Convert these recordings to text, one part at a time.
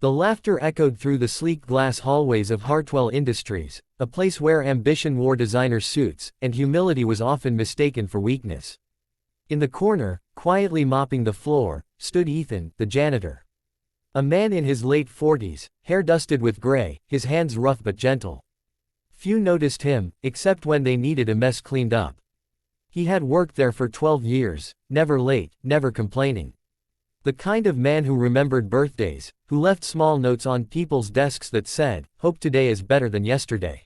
The laughter echoed through the sleek glass hallways of Hartwell Industries, a place where ambition wore designer suits, and humility was often mistaken for weakness. In the corner, quietly mopping the floor, stood Ethan, the janitor. A man in his late 40s, hair dusted with gray, his hands rough but gentle. Few noticed him, except when they needed a mess cleaned up. He had worked there for 12 years, never late, never complaining. The kind of man who remembered birthdays, who left small notes on people's desks that said, "Hope today is better than yesterday."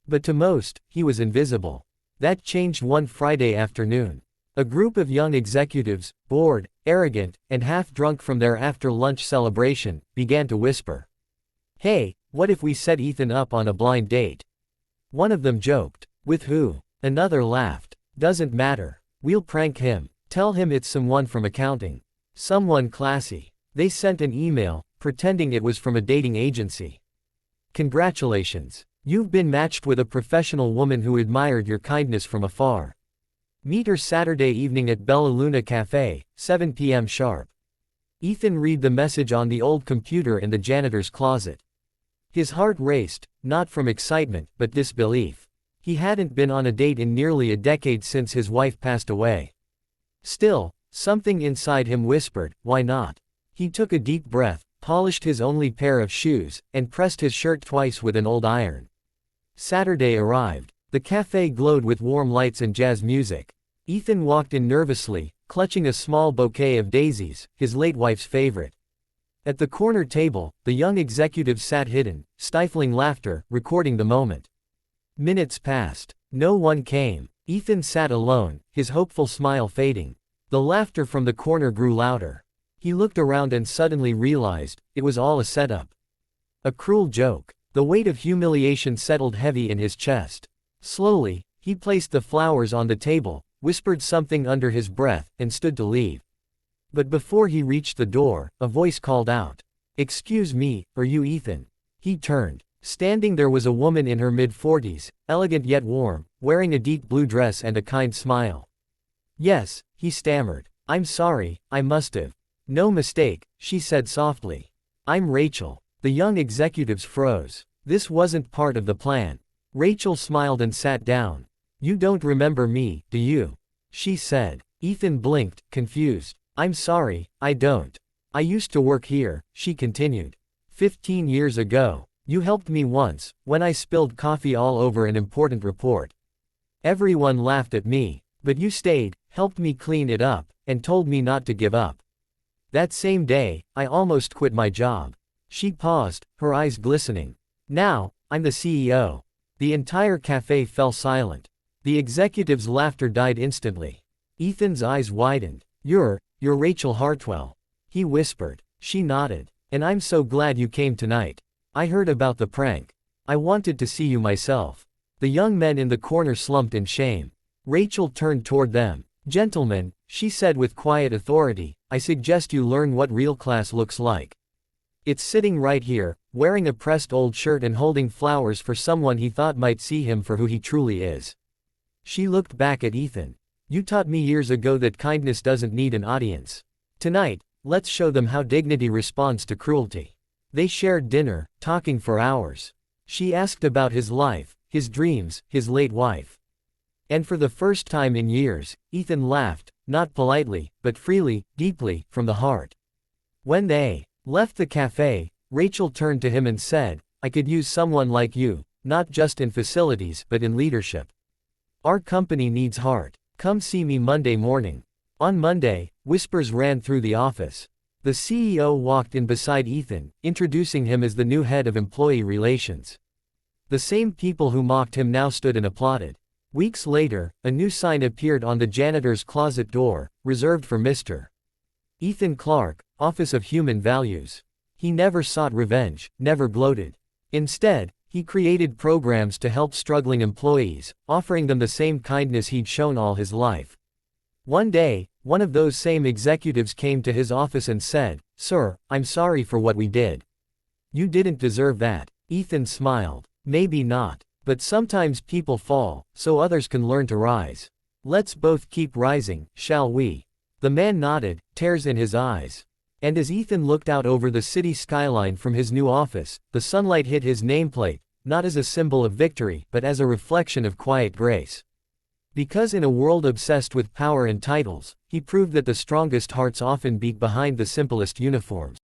But to most, he was invisible. That changed one Friday afternoon. A group of young executives, bored, arrogant, and half-drunk from their after-lunch celebration, began to whisper. "Hey, what if we set Ethan up on a blind date?" One of them joked. "With who?" Another laughed. "Doesn't matter. We'll prank him. Tell him it's someone from accounting. Someone classy." They sent an email, pretending it was from a dating agency. "Congratulations. You've been matched with a professional woman who admired your kindness from afar. Meet her Saturday evening at Bella Luna Café, 7 p.m. sharp." Ethan read the message on the old computer in the janitor's closet. His heart raced, not from excitement, but disbelief. He hadn't been on a date in nearly a decade since his wife passed away. Still, something inside him whispered, why not? He took a deep breath, polished his only pair of shoes, and pressed his shirt twice with an old iron. Saturday arrived. The cafe glowed with warm lights and jazz music. Ethan walked in nervously, clutching a small bouquet of daisies, his late wife's favorite. At the corner table, the young executive sat hidden, stifling laughter, recording the moment. Minutes passed. No one came. Ethan sat alone, his hopeful smile fading. The laughter from the corner grew louder. He looked around and suddenly realized, it was all a setup. A cruel joke. The weight of humiliation settled heavy in his chest. Slowly, he placed the flowers on the table, whispered something under his breath, and stood to leave. But before he reached the door, a voice called out. "Excuse me, are you Ethan?" He turned. Standing there was a woman in her mid-40s, elegant yet warm, wearing a deep blue dress and a kind smile. "Yes," he stammered. "I'm sorry, I must've." "No mistake," she said softly. "I'm Rachel." The young executives froze. This wasn't part of the plan. Rachel smiled and sat down. "You don't remember me, do you?" she said. Ethan blinked, confused. "I'm sorry, I don't. I used to work here," she continued. 15 years ago. You helped me once, when I spilled coffee all over an important report. Everyone laughed at me, but you stayed, helped me clean it up, and told me not to give up. That same day, I almost quit my job." She paused, her eyes glistening. "Now, I'm the CEO." The entire cafe fell silent. The executive's laughter died instantly. Ethan's eyes widened. You're Rachel Hartwell," he whispered. She nodded. "And I'm so glad you came tonight. I heard about the prank. I wanted to see you myself." The young men in the corner slumped in shame. Rachel turned toward them. "Gentlemen," she said with quiet authority, "I suggest you learn what real class looks like. It's sitting right here, wearing a pressed old shirt and holding flowers for someone he thought might see him for who he truly is." She looked back at Ethan. "You taught me years ago that kindness doesn't need an audience. Tonight, let's show them how dignity responds to cruelty." They shared dinner, talking for hours. She asked about his life, his dreams, his late wife. And for the first time in years, Ethan laughed, not politely, but freely, deeply, from the heart. When they left the cafe, Rachel turned to him and said, "I could use someone like you, not just in facilities but in leadership. Our company needs heart. Come see me Monday morning." On Monday, whispers ran through the office. The CEO walked in beside Ethan, introducing him as the new head of employee relations. The same people who mocked him now stood and applauded. Weeks later, a new sign appeared on the janitor's closet door, reserved for Mr. Ethan Clark, Office of Human Values. He never sought revenge, never gloated. Instead, he created programs to help struggling employees, offering them the same kindness he'd shown all his life. One day, one of those same executives came to his office and said, "Sir, I'm sorry for what we did. You didn't deserve that." Ethan smiled. "Maybe not. But sometimes people fall, so others can learn to rise. Let's both keep rising, shall we?" The man nodded, tears in his eyes. And as Ethan looked out over the city skyline from his new office, the sunlight hit his nameplate, not as a symbol of victory, but as a reflection of quiet grace. Because in a world obsessed with power and titles, he proved that the strongest hearts often beat behind the simplest uniforms.